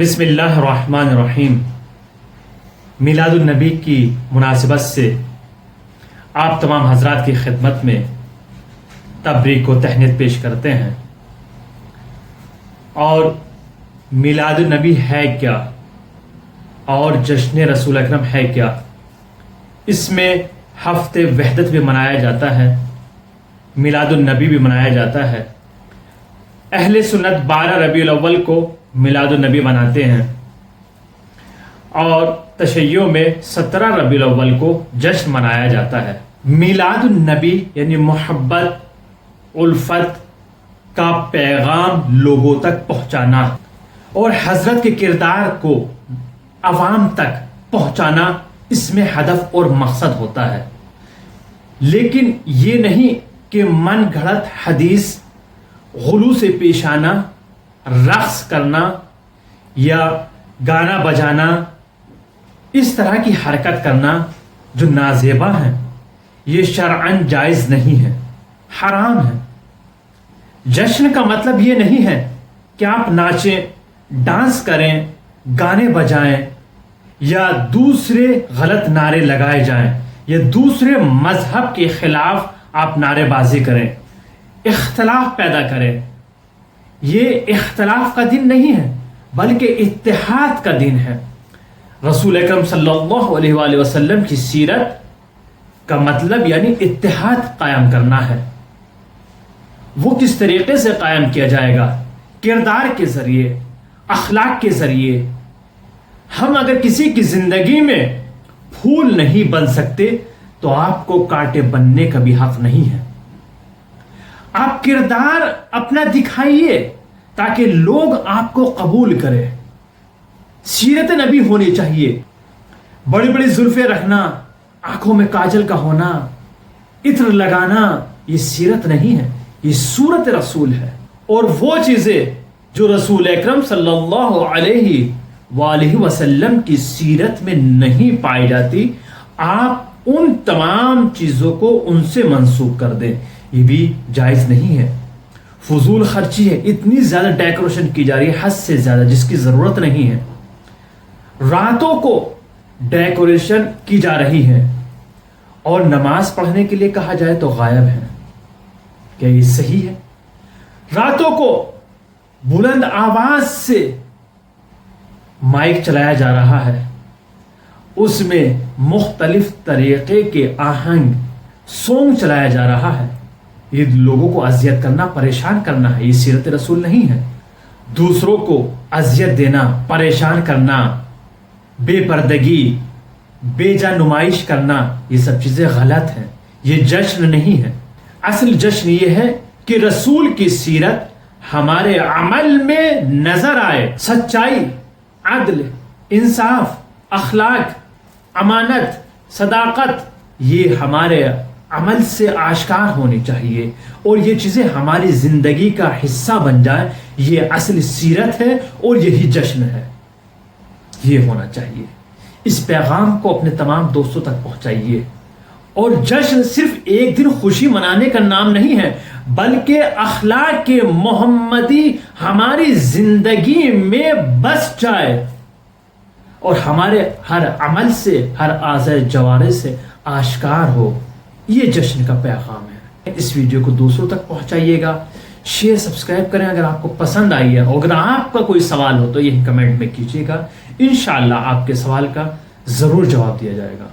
بسم اللہ الرحمن الرحیم۔ میلاد النبی کی مناسبت سے آپ تمام حضرات کی خدمت میں تبریک و تہنیت پیش کرتے ہیں۔ اور میلاد النبی ہے کیا اور جشن رسول اکرم ہے کیا؟ اس میں ہفتے وحدت بھی منایا جاتا ہے، میلاد النبی بھی منایا جاتا ہے۔ اہل سنت 12 ربیع الاول کو میلاد النبی مناتے ہیں اور تشیع میں 17 ربیع الاول کو جشن منایا جاتا ہے۔ میلاد النبی یعنی محبت، الفت کا پیغام لوگوں تک پہنچانا اور حضرت کے کردار کو عوام تک پہنچانا، اس میں ہدف اور مقصد ہوتا ہے۔ لیکن یہ نہیں کہ من گھڑت حدیث، غلو سے پیش آنا، رقص کرنا یا گانا بجانا، اس طرح کی حرکت کرنا جو نازیبا ہیں، یہ شرعاً جائز نہیں ہے، حرام ہے۔ جشن کا مطلب یہ نہیں ہے کہ آپ ناچیں، ڈانس کریں، گانے بجائیں یا دوسرے غلط نعرے لگائے جائیں یا دوسرے مذہب کے خلاف آپ نعرے بازی کریں، اختلاف پیدا کریں۔ یہ اختلاف کا دن نہیں ہے بلکہ اتحاد کا دن ہے۔ رسول اکرم صلی اللہ علیہ وآلہ وسلم کی سیرت کا مطلب یعنی اتحاد قائم کرنا ہے۔ وہ کس طریقے سے قائم کیا جائے گا؟ کردار کے ذریعے، اخلاق کے ذریعے۔ ہم اگر کسی کی زندگی میں پھول نہیں بن سکتے تو آپ کو کانٹے بننے کا بھی حق نہیں ہے۔ آپ کردار اپنا دکھائیے تاکہ لوگ آپ کو قبول کریں۔ سیرت نبی ہونی چاہیے۔ بڑی بڑی زلفیں رکھنا، آنکھوں میں کاجل کا ہونا، عطر لگانا، یہ سیرت نہیں ہے، یہ صورت رسول ہے۔ اور وہ چیزیں جو رسول اکرم صلی اللہ علیہ وآلہ وسلم کی سیرت میں نہیں پائی جاتی، آپ ان تمام چیزوں کو ان سے منسوب کر دیں، یہ بھی جائز نہیں ہے۔ فضول خرچی ہے، اتنی زیادہ ڈیکوریشن کی جا رہی ہے، حد سے زیادہ، جس کی ضرورت نہیں ہے۔ راتوں کو ڈیکوریشن کی جا رہی ہے اور نماز پڑھنے کے لیے کہا جائے تو غائب ہے۔ کیا یہ صحیح ہے؟ راتوں کو بلند آواز سے مائک چلایا جا رہا ہے، اس میں مختلف طریقے کے آہنگ سونگ چلایا جا رہا ہے، یہ لوگوں کو اذیت کرنا، پریشان کرنا ہے، یہ سیرت رسول نہیں ہے۔ دوسروں کو اذیت دینا، پریشان کرنا، بے پردگی، بے جا نمائش کرنا، یہ سب چیزیں غلط ہیں، یہ جشن نہیں ہے۔ اصل جشن یہ ہے کہ رسول کی سیرت ہمارے عمل میں نظر آئے، سچائی، عدل، انصاف، اخلاق، امانت، صداقت، یہ ہمارے عمل سے آشکار ہونی چاہیے اور یہ چیزیں ہماری زندگی کا حصہ بن جائیں۔ یہ اصل سیرت ہے اور یہی جشن ہے، یہ ہونا چاہیے۔ اس پیغام کو اپنے تمام دوستوں تک پہنچائیے۔ اور جشن صرف ایک دن خوشی منانے کا نام نہیں ہے بلکہ اخلاق کے محمدی ہماری زندگی میں بس جائے اور ہمارے ہر عمل سے، ہر اعضاء جوارح سے آشکار ہو، یہ جشن کا پیغام ہے۔ اس ویڈیو کو دوسروں تک پہنچائیے گا، شیئر سبسکرائب کریں اگر آپ کو پسند آئی ہے، اور اگر آپ کا کوئی سوال ہو تو یہی کمنٹ میں کیجیے گا، انشاءاللہ آپ کے سوال کا ضرور جواب دیا جائے گا۔